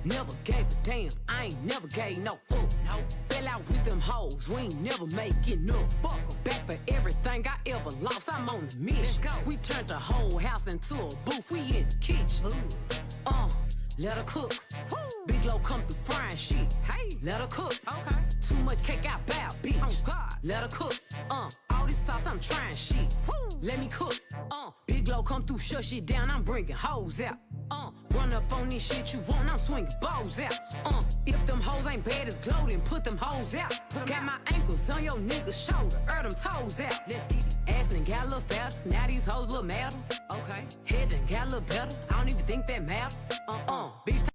Never gave a damn, I ain't never gave no fuck. No, fell out with them hoes, we ain't never making up. Fuck 'em. Back for everything I ever lost, I'm on the mission. Let's go. We turned the whole house into a booth, we in the kitchen. Let her cook. Woo. Big low come through frying shit. Hey, let her cook. Okay. Too much cake, I bow, bitch. Oh God, let her cook. All this sauce, I'm trying shit. Woo. Let me cook. Big low come through, shut shit down, I'm bringing hoes out. Run up on this shit you want, I'm swinging balls out. If them hoes ain't bad as glow, then put them hoes out. Got my ankles on your nigga's shoulder, them toes out. Let's get it. Ass done got a little fatter, now these hoes look madder. Okay. Head done got a little better, I don't even think that matter. Bitch.